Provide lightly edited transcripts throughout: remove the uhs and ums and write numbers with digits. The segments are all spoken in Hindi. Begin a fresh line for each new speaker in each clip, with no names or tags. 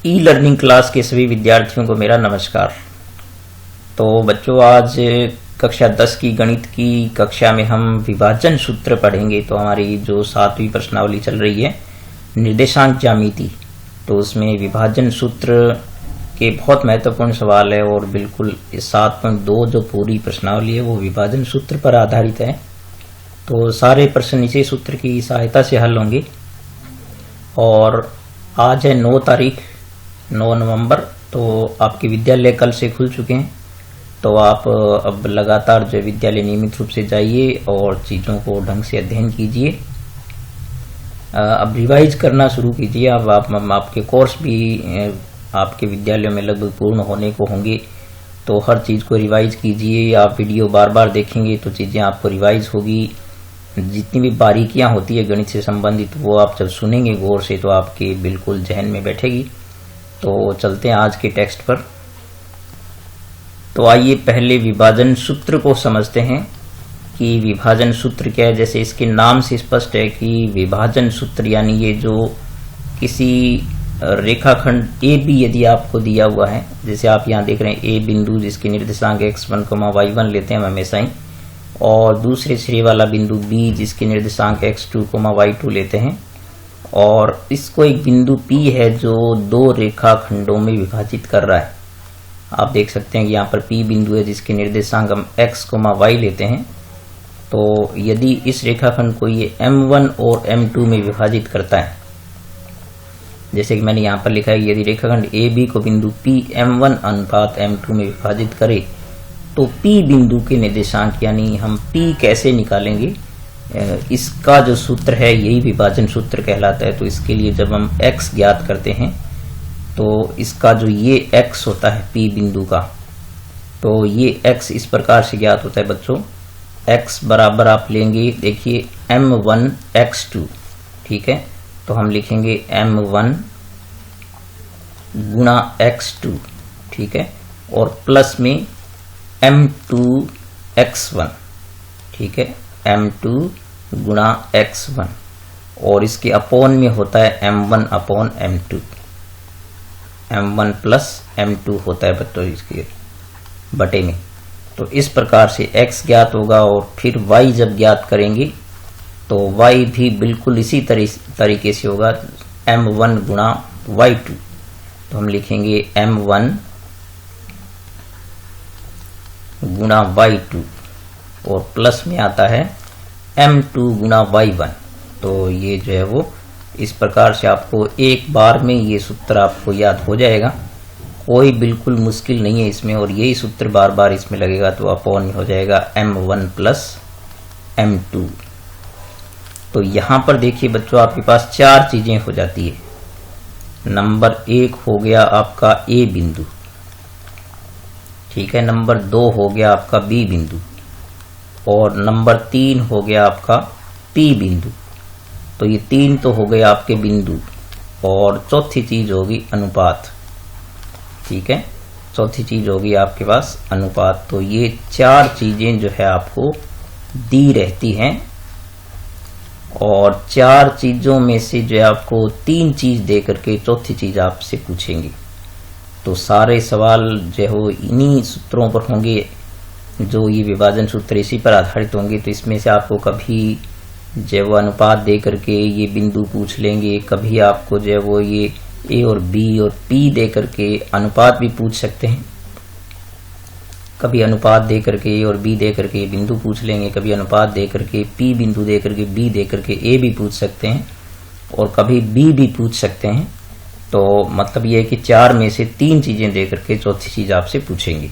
ई लर्निंग क्लास के सभी विद्यार्थियों को मेरा नमस्कार। तो बच्चों, आज कक्षा 10 की गणित की कक्षा में हम विभाजन सूत्र पढ़ेंगे। तो हमारी जो 7वीं प्रश्नावली चल रही है निर्देशांक ज्यामिति, तो उसमें विभाजन सूत्र के बहुत महत्वपूर्ण सवाल है और बिल्कुल 7.2 जो पूरी प्रश्नावली है वो विभाजन सूत्र पर आधारित है। तो सारे प्रश्न इसी सूत्र की सहायता से हल होंगे। और आज है 9 नवंबर, तो आपके विद्यालय कल से खुल चुके हैं। तो आप अब लगातार जो विद्यालय नियमित रूप से जाइए और चीज़ों को ढंग से अध्ययन कीजिए। अब रिवाइज करना शुरू कीजिए। अब आपके कोर्स भी आपके विद्यालयों में लगभग पूर्ण होने को होंगे, तो हर चीज़ को रिवाइज कीजिए। आप वीडियो बार बार देखेंगे तो चीज़ें आपको रिवाइज होगी। जितनी भी बारीकियां होती है गणित से संबंधित वो आप जब सुनेंगे गौर से तो आपके बिल्कुल जहन में बैठेगी। तो चलते हैं आज के टेक्स्ट पर। तो आइए पहले विभाजन सूत्र को समझते हैं कि विभाजन सूत्र क्या है। जैसे इसके नाम से स्पष्ट है कि विभाजन सूत्र यानी ये जो किसी रेखाखंड ए बी यदि आपको दिया हुआ है, जैसे आप यहाँ देख रहे हैं ए बिंदु जिसके निर्देशांक x1, y1 लेते हैं हम हमेशा ही, और दूसरे सिरे वाला बिंदु बी जिसके निर्देशांक x2, y2 लेते हैं। और इसको एक बिंदु P है जो दो रेखाखंडों में विभाजित कर रहा है। आप देख सकते हैं कि यहाँ पर P बिंदु है जिसके निर्देशांक हम x, y लेते हैं। तो यदि इस रेखाखंड को ये M1 और M2 में विभाजित करता है, जैसे कि मैंने यहाँ पर लिखा है, यदि रेखाखंड AB को बिंदु P M1 अनुपात M2 में विभाजित करे तो P बिंदु के निर्देशांक यानी हम P कैसे निकालेंगे, इसका जो सूत्र है यही विभाजन सूत्र कहलाता है। तो इसके लिए जब हम x ज्ञात करते हैं तो इसका जो ये x होता है P बिंदु का, तो ये x इस प्रकार से ज्ञात होता है बच्चों। x बराबर आप लेंगे, देखिए M1 x2, ठीक है। तो हम लिखेंगे M1 गुणा x2, ठीक है, और प्लस में M2 x1, ठीक है, M2 गुणा x1, और इसके अपोन में होता है M1 upon M2, M1 plus M2 होता है बच्चों इसके बटे में। तो इस प्रकार से x ज्ञात होगा और फिर y जब ज्ञात करेंगे तो y भी बिल्कुल इसी तरीके से होगा, M1 गुणा y2। तो हम लिखेंगे M1 गुणा y2 और प्लस में आता है M2 गुणा y1। तो ये जो है वो इस प्रकार से आपको एक बार में ये सूत्र आपको याद हो जाएगा। कोई बिल्कुल मुश्किल नहीं है इसमें, और यही सूत्र बार बार इसमें लगेगा तो अपॉन में हो जाएगा M1 प्लस M2। तो यहाँ पर देखिए बच्चों, आपके पास 4 चीजें हो जाती है। नंबर 1 हो गया आपका A बिंदु, ठीक है। नंबर 2 हो गया आपका B बिंदु, और नंबर 3 हो गया आपका P बिंदु। तो ये 3 तो हो गए आपके बिंदु, और चौथी चीज होगी अनुपात, ठीक है। चौथी चीज होगी आपके पास अनुपात। तो ये 4 चीजें जो है आपको दी रहती हैं, और 4 चीजों में से जो है आपको 3 चीज दे करके चौथी चीज आपसे पूछेंगे। तो सारे सवाल जो है इन्हीं सूत्रों पर होंगे, जो ये विभाजन सूत्र इसी पर आधारित होंगे। तो इसमें से आपको कभी जो है वो अनुपात दे करके ये बिंदु पूछ लेंगे, कभी आपको जो है वो ये A और B और P दे करके अनुपात भी पूछ सकते हैं, कभी अनुपात दे करके A और B दे करके ये बिंदु पूछ लेंगे, कभी अनुपात दे करके P बिंदु दे करके B दे करके A भी पूछ सकते हैं, और कभी B भी पूछ सकते हैं। तो मतलब ये है कि 4 में से 3 चीजें दे करके चौथी चीज आपसे पूछेंगे।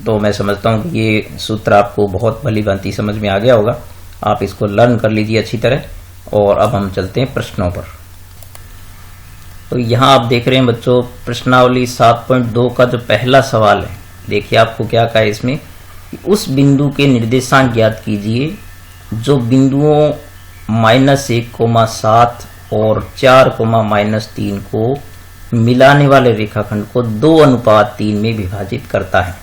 तो मैं समझता हूँ कि ये सूत्र आपको बहुत भली भांति समझ में आ गया होगा। आप इसको लर्न कर लीजिए अच्छी तरह। और अब हम चलते हैं प्रश्नों पर। तो यहाँ आप देख रहे हैं बच्चों, प्रश्नावली 7.2 का जो पहला सवाल है, देखिए आपको क्या कहा है इसमें कि उस बिंदु के निर्देशांक ज्ञात कीजिए जो बिंदुओं -1, 7 और 4, -3 को मिलाने वाले रेखाखंड को 2:3 में विभाजित करता है।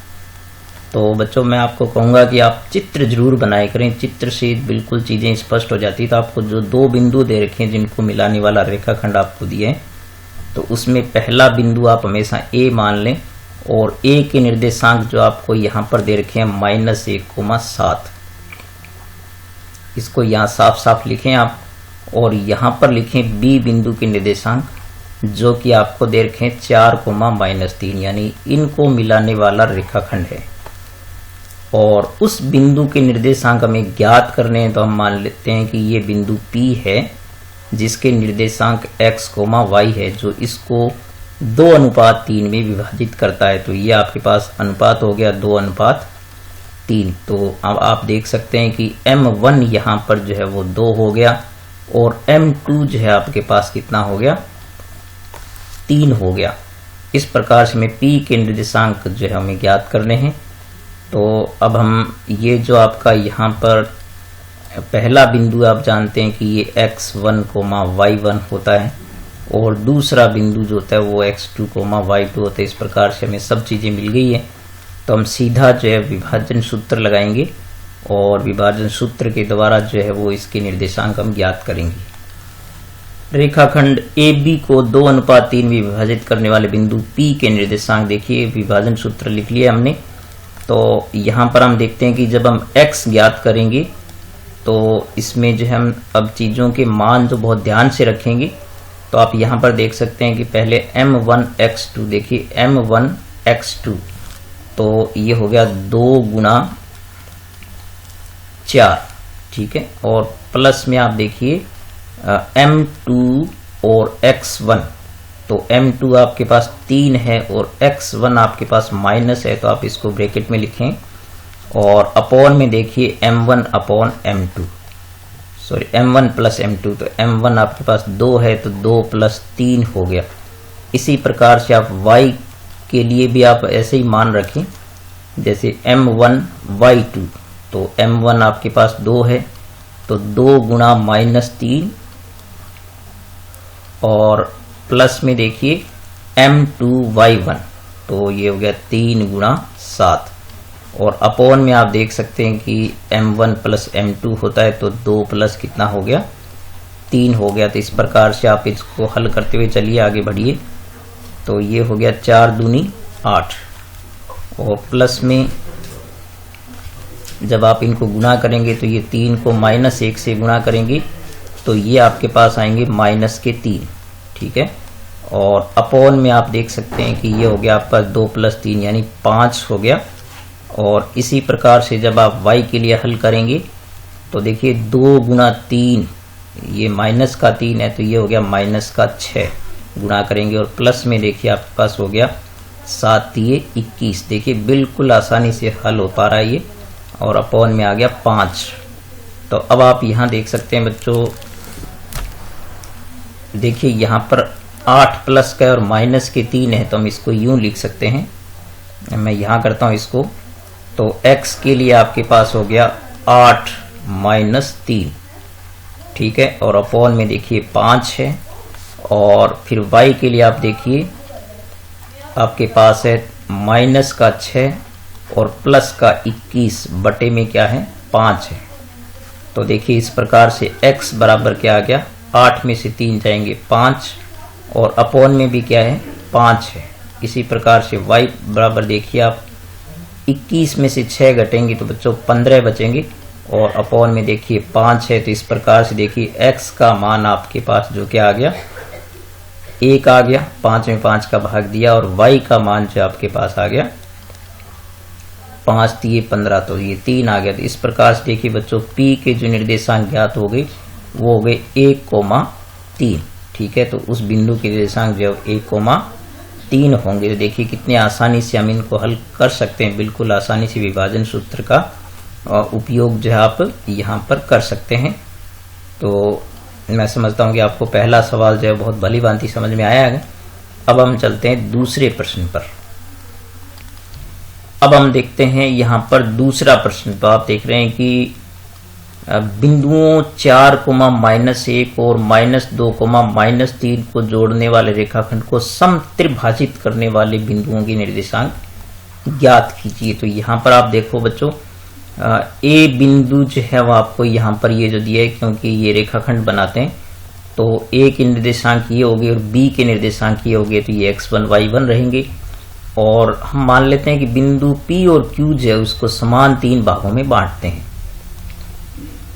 तो बच्चों मैं आपको कहूंगा कि आप चित्र जरूर बनाए करें, चित्र से बिल्कुल चीजें स्पष्ट हो जाती है। तो आपको जो 2 बिंदु दे रखे हैं जिनको मिलाने वाला रेखाखंड आपको दिए हैं, तो उसमें पहला बिंदु आप हमेशा ए मान लें और ए के निर्देशांक जो आपको यहाँ पर दे रखे हैं -1,7। इसको यहाँ साफ साफ लिखें आप और यहाँ पर लिखें बी बिंदु के निर्देशांक जो कि आपको दे रखे हैं 4,-3, यानी इनको मिलाने वाला रेखाखंड है। और उस बिंदु के निर्देशांक हमें ज्ञात करने हैं, तो हम मान लेते हैं कि ये बिंदु P है जिसके निर्देशांक x, y है, जो इसको 2:3 में विभाजित करता है। तो ये आपके पास अनुपात हो गया 2:3। तो अब आप देख सकते हैं कि M1 यहाँ पर जो है वो 2 हो गया और M2 जो है आपके पास कितना हो गया, 3 हो गया। इस प्रकार से हमें P के निर्देशांक जो है हमें ज्ञात करने हैं। तो अब हम ये जो आपका यहाँ पर पहला बिंदु आप जानते हैं कि ये x1, y1 होता है और दूसरा बिंदु जो होता है वो x2, y2 होता है। इस प्रकार से हमें सब चीजें मिल गई है। तो हम सीधा जो है विभाजन सूत्र लगाएंगे और विभाजन सूत्र के द्वारा जो है वो इसके निर्देशांक हम ज्ञात करेंगे। रेखाखंड AB को 2:3 में विभाजित करने वाले बिंदु P के निर्देशांक देखिए, विभाजन सूत्र लिख लिया हमने। तो यहाँ पर हम देखते हैं कि जब हम x ज्ञात करेंगे तो इसमें जो है हम अब चीजों के मान जो बहुत ध्यान से रखेंगे। तो आप यहाँ पर देख सकते हैं कि पहले m1x2, देखिए m1x2, तो ये हो गया 2x4, ठीक है। और प्लस में आप देखिए m2 और x1, तो m2 आपके पास 3 है और x1 आपके पास माइनस है, तो आप इसको ब्रैकेट में लिखें। और अपॉन में देखिए m1 upon m2, sorry m1 plus m2, तो m1 आपके पास 2 है तो 2 + 3 हो गया। इसी प्रकार से आप y के लिए भी आप ऐसे ही मान रखें, जैसे m1 y2, तो m1 आपके पास 2 है तो 2 गुणा -3 और प्लस में देखिए m2 y1, तो ये हो गया 3 गुणा 7। और अपॉन में आप देख सकते हैं कि m1 प्लस m2 होता है तो 2 प्लस कितना हो गया, 3 हो गया। तो इस प्रकार से आप इसको हल करते हुए चलिए आगे बढ़िए। तो ये हो गया 4 दूनी 8 और प्लस में जब आप इनको गुणा करेंगे तो ये 3 को -1 से गुणा करेंगे तो ये आपके पास आएंगे -3, ठीक है। और अपॉन में आप देख सकते हैं कि ये हो गया आपका 2 + 3 यानी 5 हो गया। और इसी प्रकार से जब आप y के लिए हल करेंगे तो देखिए 2 गुणा 3, ये -3 है तो ये हो गया -6 गुणा करेंगे। और प्लस में देखिए आपके पास हो गया 7 × 21, देखिए बिल्कुल आसानी से हल हो पा रहा है ये। और अपॉन में आ गया 5। तो अब आप यहाँ देख सकते हैं बच्चों, देखिए यहाँ पर 8 प्लस का और -3 है तो हम इसको यूं लिख सकते हैं। मैं यहाँ करता हूँ इसको, तो x के लिए आपके पास हो गया 8 - 3, ठीक है। और अपॉन में देखिए 5 है। और फिर y के लिए आप देखिए आपके पास है -6 और प्लस का 21 बटे में क्या है 5 है। तो देखिए इस प्रकार से x बराबर क्या आ गया, 8 में से 3 जाएंगे 5 और अपॉन में भी क्या है 5 है। इसी प्रकार से y बराबर देखिए आप 21 में से 6 घटेंगे तो बच्चों 15 बचेंगे और अपॉन में देखिए 5 है। तो इस प्रकार से देखिए x का मान आपके पास जो क्या आ गया 1 आ गया, 5 में 5 का भाग दिया। और y का मान जो आपके पास आ गया 5 × 15, तो ये 3 आ गया। तो इस प्रकार से देखिए बच्चों p के जो निर्देशांक ज्ञात हो गए वो हो गए 1,3, ठीक है। तो उस बिंदु के निर्देशांक जो 1,3 होंगे। तो देखिए कितने आसानी से हम इनको हल कर सकते हैं, बिल्कुल आसानी से विभाजन सूत्र का उपयोग जो है आप यहाँ पर कर सकते हैं। तो मैं समझता हूँ कि आपको पहला सवाल जो है बहुत भली भांति समझ में आया है। अब हम चलते हैं दूसरे प्रश्न पर। अब हम देखते हैं यहाँ पर दूसरा प्रश्न। तो आप देख रहे हैं कि बिंदुओं 4, -1 और -2, -3 को जोड़ने वाले रेखाखंड को समत्रिभाजित करने वाले बिंदुओं के निर्देशांक ज्ञात कीजिए। तो यहाँ पर आप देखो बच्चों, ए बिंदु जो है वो आपको यहाँ पर ये जो दिया है, क्योंकि ये रेखाखंड बनाते हैं तो ए के निर्देशांक ये हो गए और बी के निर्देशांक ये हो गए, तो ये x1 y1 रहेंगे। और हम मान लेते हैं कि बिंदु P और Q जो है उसको समान 3 भागों में बांटते हैं।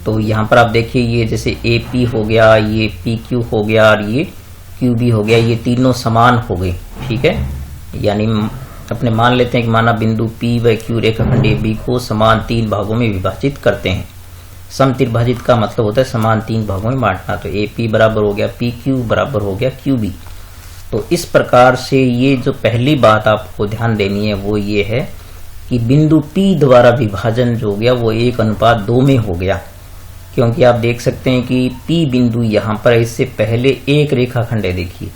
तो यहाँ पर आप देखिए ये जैसे AP हो गया, ये PQ हो गया और ये QB हो गया, ये तीनों समान हो गए, ठीक है। यानी अपने मान लेते हैं कि माना बिंदु P व Q रेखाखंड AB को समान 3 भागों में विभाजित करते हैं। समत्रिभाजित का मतलब होता है समान 3 भागों में बांटना। तो AP बराबर हो गया PQ बराबर हो गया QB। तो इस प्रकार से ये जो पहली बात आपको ध्यान देनी है वो ये है कि बिंदु P द्वारा विभाजन जो हो गया वो 1:2 में हो गया, क्योंकि आप देख सकते हैं कि P बिंदु यहाँ पर इससे पहले एक रेखाखंड है देखिए,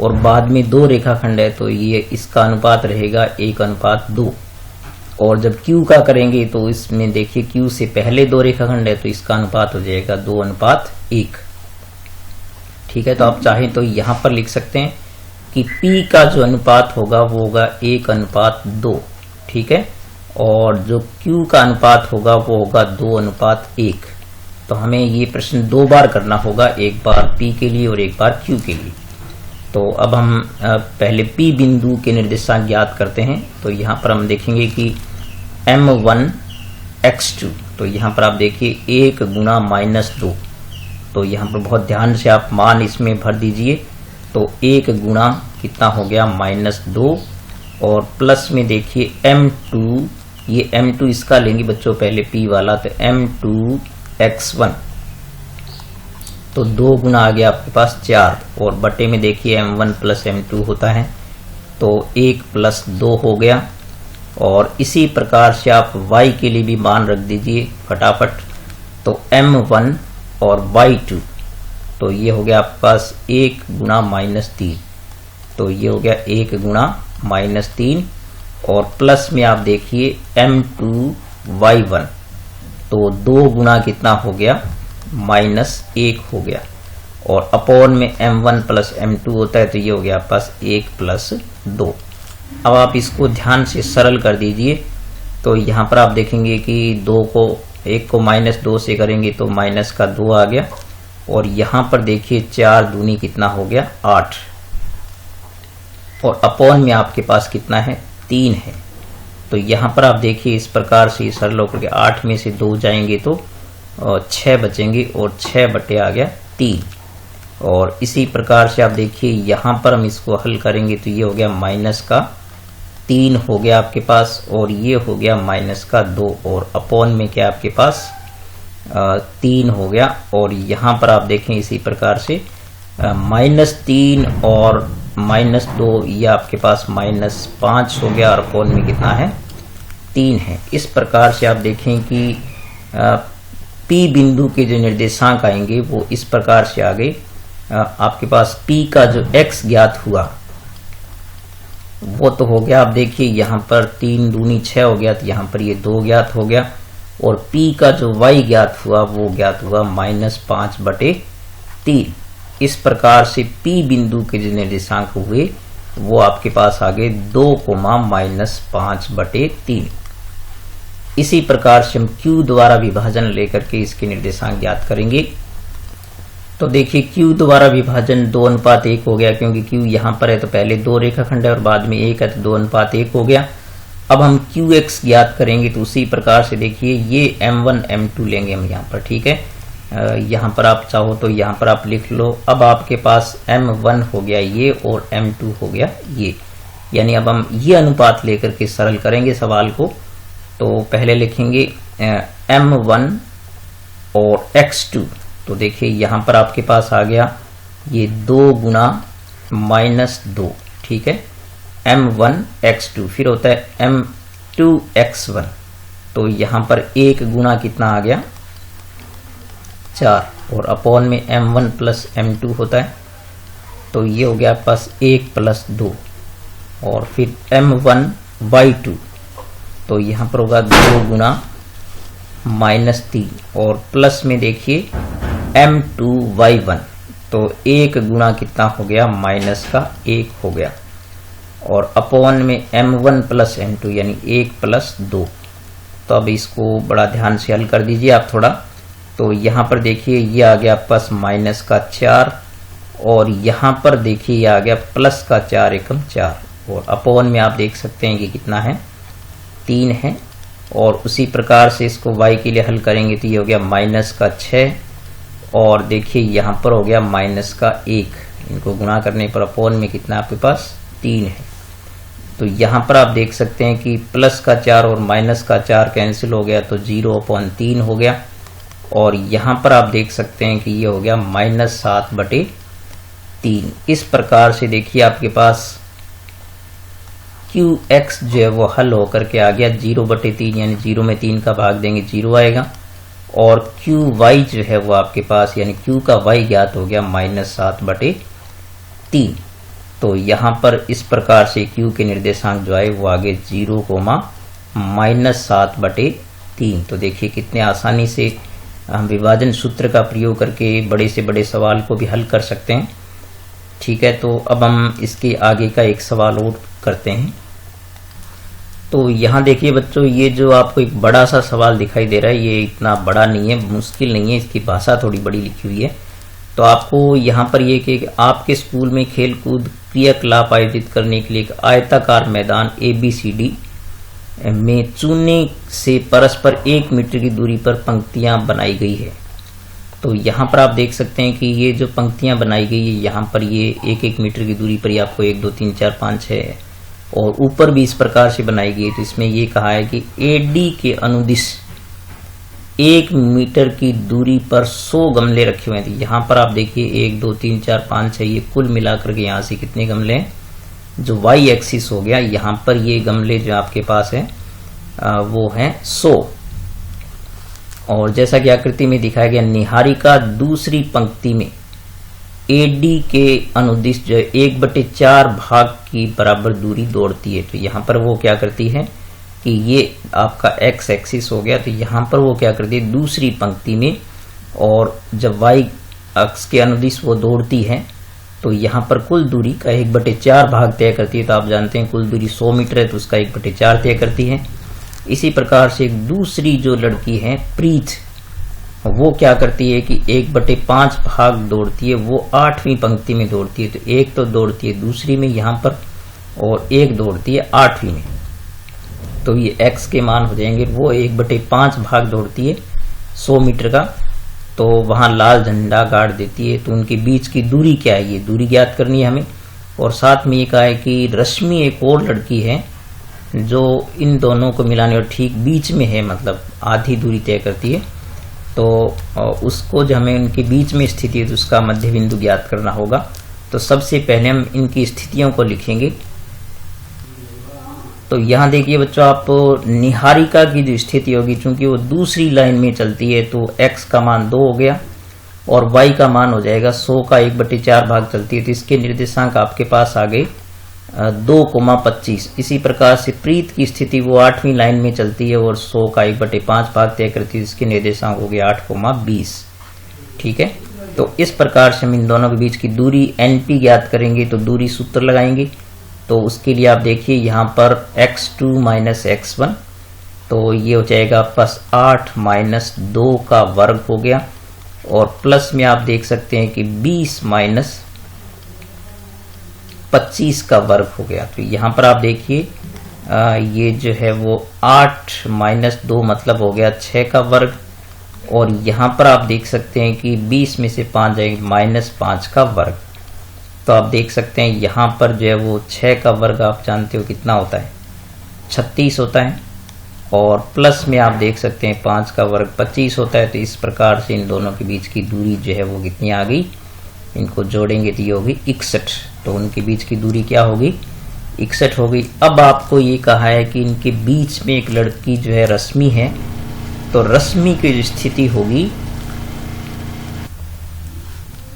और बाद में 2 रेखाखंड है, तो ये इसका अनुपात रहेगा 1:2। और जब Q का करेंगे तो इसमें देखिए Q से पहले 2 रेखाखंड है, तो इसका अनुपात हो जाएगा 2:1, ठीक है। तो आप चाहें तो यहाँ पर लिख सकते हैं कि P का जो अनुपात होगा वो होगा 1:2, ठीक है, और जो Q का अनुपात होगा वो होगा 2:1। तो हमें ये प्रश्न 2 बार करना होगा, एक बार P के लिए और एक बार Q के लिए। तो अब हम पहले P बिंदु के निर्देशांक ज्ञात करते हैं। तो यहाँ पर हम देखेंगे कि M1 x2, तो यहाँ पर आप देखिए 1 गुना -2, तो यहाँ पर बहुत ध्यान से आप मान इसमें भर दीजिए। तो 1 गुना कितना हो गया -2, और प्लस में देखिए M2, ये M2 इसका लेंगे बच्चों पहले P वाला, तो M2 x1, तो 2 गुना आ गया आपके पास 4, और बटे में देखिए M1 प्लस M2 होता है, तो 1 + 2 हो गया। और इसी प्रकार से आप y के लिए भी मान रख दीजिए फटाफट। तो M1 और y2, तो ये हो गया आपके पास 1 गुना -3, तो ये हो गया 1 गुना -3, और प्लस में आप देखिए M2 y1, तो 2 गुना कितना हो गया -1 हो गया, और अपॉन में M1 प्लस M2 होता है, तो ये हो गया आपके पास 1 + 2। अब आप इसको ध्यान से सरल कर दीजिए। तो यहाँ पर आप देखेंगे कि 1 को -2 से करेंगे तो -2 आ गया, और यहाँ पर देखिए 4 दूनी कितना हो गया 8, और अपॉन में आपके पास कितना है 3 है। तो यहाँ पर आप देखिए इस प्रकार से सरल होकर के 8 में से 2 जाएंगे तो 6 बचेंगे, और 6 बटे आ गया 3। और इसी प्रकार से आप देखिए यहाँ पर हम इसको हल करेंगे तो ये हो गया -3 हो गया आपके पास, और ये हो गया -2, और अपॉन में क्या आपके पास 3 हो गया। और यहाँ पर आप देखें इसी प्रकार से -3 और -2, ये आपके पास -5 हो गया, और अपॉन में कितना है 3 है। इस प्रकार से आप देखें कि P बिंदु के जो निर्देशांक आएंगे वो इस प्रकार से आ गए। आपके पास P का जो x ज्ञात हुआ वो तो हो गया, आप देखिए यहाँ पर 3 दूनी 6 हो गया, तो यहाँ पर ये 2 ज्ञात हो गया, और P का जो y ज्ञात हुआ वो ज्ञात हुआ -5/3। इस प्रकार से P बिंदु के जो निर्देशांक हुए वो आपके पास आ गए 2, -5/3। इसी प्रकार से हम Q द्वारा विभाजन लेकर के इसके निर्देशांक ज्ञात करेंगे। तो देखिए Q द्वारा विभाजन 2:1 हो गया, क्योंकि Q यहाँ पर है तो पहले 2 रेखाखंड है और बाद में 1 है, तो 2:1 हो गया। अब हम QX ज्ञात करेंगे, तो उसी प्रकार से देखिए ये M1 M2 लेंगे हम यहाँ पर, ठीक है। यहाँ पर आप चाहो तो यहाँ पर आप लिख लो। अब आपके पास M1 हो गया ये, और M2 हो गया ये, यानी अब हम ये अनुपात लेकर के सरल करेंगे सवाल को। तो पहले लिखेंगे M1 और x2, तो देखिए यहाँ पर आपके पास आ गया ये 2 गुना -2, ठीक है, M1 x2, फिर होता है M2 x1, तो यहाँ पर 1 गुना कितना आ गया 4, और अपॉन में M1 प्लस M2 होता है, तो ये हो गया आपके पास 1 + 2, और फिर M1 y2, तो यहाँ पर होगा 2 गुना -3, और प्लस में देखिए M2 y1, तो 1 गुना कितना हो गया -1 हो गया, और अपॉन में M1 प्लस M2 यानी 1 + 2। तो अब इसको बड़ा ध्यान से हल कर दीजिए आप थोड़ा। तो यहाँ पर देखिए ये आ गया आपके पास -4, और यहाँ पर देखिए ये आ गया प्लस का 4 एकम 4 और अपॉन में आप देख सकते हैं कि कितना है 3 है। और उसी प्रकार से इसको y के लिए हल करेंगे तो ये हो गया माइनस का 6 और देखिए यहाँ पर हो गया माइनस का 1। इनको गुणा करने पर अपॉन में कितना आपके पास 3 है। तो यहाँ पर आप देख सकते हैं कि प्लस का 4 और माइनस का 4 कैंसिल हो गया तो 0/3 हो गया। और यहाँ पर आप देख सकते हैं कि ये हो गया -7/3। इस प्रकार से देखिए आपके पास QX जो है वो हल होकर के आ गया 0/3, यानी 0 में 3 का भाग देंगे 0 आएगा। और QY जो है वो आपके पास यानी Q का Y ज्ञात हो गया -7/3। तो यहाँ पर इस प्रकार से Q के निर्देशांक जो आए वो आगे 0, -7/3। तो देखिए कितने आसानी से हम विभाजन सूत्र का प्रयोग करके बड़े से बड़े सवाल को भी हल कर सकते हैं। ठीक है, तो अब हम इसके आगे का एक सवाल और करते हैं। तो यहाँ देखिए बच्चों, ये जो आपको एक बड़ा सा सवाल दिखाई दे रहा है ये इतना बड़ा नहीं है, मुश्किल नहीं है, इसकी भाषा थोड़ी बड़ी लिखी हुई है। तो आपको यहाँ पर ये कि आपके स्कूल में खेलकूद क्रियाकलाप आयोजित करने के लिए एक आयताकार मैदान ABCD में चूने से परस्पर 1 मीटर की दूरी पर पंक्तियां बनाई गई है। तो यहाँ पर आप देख सकते हैं कि ये जो पंक्तियां बनाई गई है यहाँ पर ये 1-1 मीटर की दूरी पर ही आपको 1 2 3 4 5 6 और ऊपर भी इस प्रकार से बनाई गई है। तो इसमें ये कहा है कि AD के अनुदिश 1 मीटर की दूरी पर 100 गमले रखे हुए हैं। तो यहाँ पर आप देखिए 1 2 3 4 5 6 ये कुल मिलाकर के यहाँ से कितने गमले हैं, जो Y एक्सिस हो गया यहाँ पर ये गमले जो आपके पास है वो है 100। और जैसा कि आकृति में दिखाया गया, निहारिका दूसरी पंक्ति में AD के अनुदिश जो 1/4 भाग की बराबर दूरी दौड़ती है। तो यहाँ पर वो क्या करती है कि ये आपका X एक्सिस हो गया, तो यहाँ पर वो क्या करती है दूसरी पंक्ति में, और जब Y अक्ष के अनुदिश वो दौड़ती है तो यहाँ पर कुल दूरी का 1/4 भाग तय करती है। तो आप जानते हैं कुल दूरी 100 मीटर है तो उसका 1/4 तय करती है। इसी प्रकार से एक दूसरी जो लड़की है प्रीत, वो क्या करती है कि 1/5 भाग दौड़ती है, वो 8वीं पंक्ति में दौड़ती है। तो एक तो दौड़ती है दूसरी में यहाँ पर और एक दौड़ती है 8वीं में। तो ये X के मान हो जाएंगे, वो 1/5 भाग दौड़ती है 100 मीटर का, तो वहां लाल झंडा गाड़ देती है। तो उनके बीच की दूरी क्या है, ये दूरी ज्ञात करनी है हमें। और साथ में ये कहा है कि रश्मि एक और लड़की है जो इन दोनों को मिलाने और ठीक बीच में है, मतलब आधी दूरी तय करती है। तो उसको जो हमें उनके बीच में स्थिति है तो उसका मध्य बिंदु ज्ञात करना होगा। तो सबसे पहले हम इनकी स्थितियों को लिखेंगे। तो यहाँ देखिए बच्चों, आप निहारिका की जो स्थिति होगी, चूंकि वो दूसरी लाइन में चलती है तो X का मान 2 हो गया और Y का मान हो जाएगा 100 का 1/4 भाग चलती है। तो इसके निर्देशांक आपके पास आ गए 2,25। इसी प्रकार से प्रीत की स्थिति वो 8वीं लाइन में चलती है और 100 का 1/5 भाग तय करती है। इसके निर्देशांक हो गया 8,20। ठीक है, तो इस प्रकार से हम इन दोनों के बीच की दूरी NP ज्ञात करेंगे। तो दूरी सूत्र लगाएंगे। तो उसके लिए आप देखिए यहाँ पर x2 - x1, तो ये हो जाएगा आपका 8 - 2 का वर्ग हो गया। और प्लस में आप देख सकते हैं कि 20 - 25 का वर्ग हो गया। तो यहाँ पर आप देखिए ये जो है वो 8 - 2 मतलब हो गया 6 का वर्ग। और यहाँ पर आप देख सकते हैं कि 20 में से 5 जाएगा -5 का वर्ग। तो आप देख सकते हैं यहाँ पर जो है वो 6 का वर्ग आप जानते हो कितना होता है, 36 होता है। और प्लस में आप देख सकते हैं 5 का वर्ग 25 होता है। तो इस प्रकार से इन दोनों के बीच की दूरी जो है वो कितनी आ गई, इनको जोड़ेंगे तो ये होगी 61। तो उनके बीच की दूरी क्या होगी, 61 होगी। अब आपको ये कहा है कि इनके बीच में एक लड़की जो है रश्मि है, तो रश्मि की जो स्थिति होगी,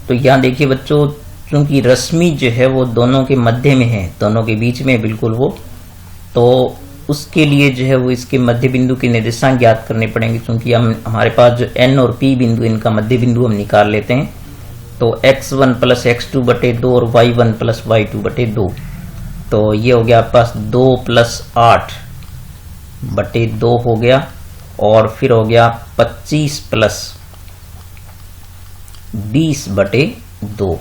तो यहाँ देखिए बच्चों, क्योंकि रश्मि जो है वो दोनों के मध्य में है, दोनों के बीच में बिल्कुल वो, तो उसके लिए जो है वो इसके मध्य बिंदु के निर्देशांक ज्ञात करने पड़ेंगे। क्योंकि हमारे पास जो N और P बिंदु, इनका मध्य बिंदु हम निकाल लेते हैं। तो x1 + x2/2 और y1 + y2/2। तो ये हो गया आपके पास 2 + 8/2 हो गया। और फिर हो गया 25 + 20/2।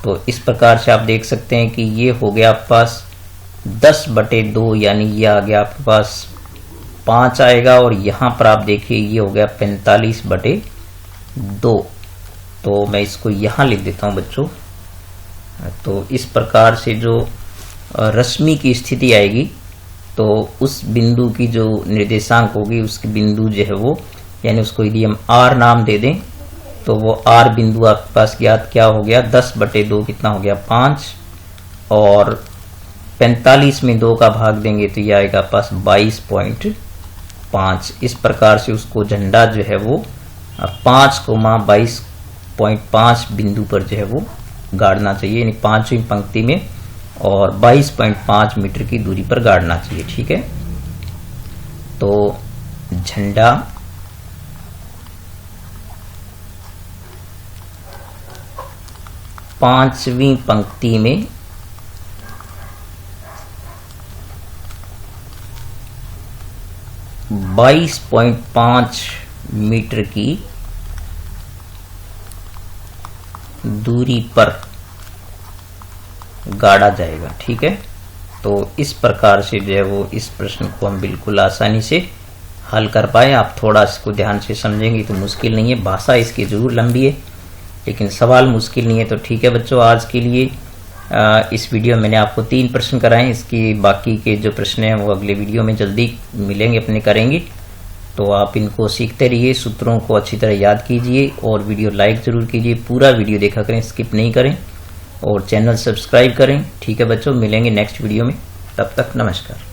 तो इस प्रकार से आप देख सकते हैं कि ये हो गया आपके पास 10/2, यानी ये आ गया आपके पास 5 आएगा। और यहाँ पर आप देखिए ये हो गया 45/2। तो मैं इसको यहाँ लिख देता हूँ बच्चों। तो इस प्रकार से जो रश्मि की स्थिति आएगी, तो उस बिंदु की जो निर्देशांक होगी, उसकी बिंदु जो है वो, यानी उसको यदि हम R नाम दे दें तो वो R बिंदु आपके पास ज्ञात क्या हो गया, 10/2 कितना हो गया 5, और 45 में 2 का भाग देंगे तो ये आएगा पास 22.5। इस प्रकार से उसको झंडा जो है वो 5,22.5 बिंदु पर जो है वो गाड़ना चाहिए, यानी 5वीं पंक्ति में, और 22.5 मीटर की दूरी पर गाड़ना चाहिए। ठीक है, तो झंडा पांचवी पंक्ति में 22.5 मीटर की दूरी पर गाड़ा जाएगा। ठीक है, तो इस प्रकार से जो है वो इस प्रश्न को हम बिल्कुल आसानी से हल कर पाए। आप थोड़ा इसको ध्यान से समझेंगे तो मुश्किल नहीं है। भाषा इसकी जरूर लंबी है लेकिन सवाल मुश्किल नहीं है। तो ठीक है बच्चों, आज के लिए इस वीडियो में मैंने आपको 3 प्रश्न कराए। इसकी बाकी के जो प्रश्न हैं वो अगले वीडियो में जल्दी मिलेंगे, अपने करेंगे। तो आप इनको सीखते रहिए, सूत्रों को अच्छी तरह याद कीजिए और वीडियो लाइक जरूर कीजिए। पूरा वीडियो देखा करें, स्किप नहीं करें, और चैनल सब्सक्राइब करें। ठीक है बच्चों, मिलेंगे नेक्स्ट वीडियो में, तब तक नमस्कार।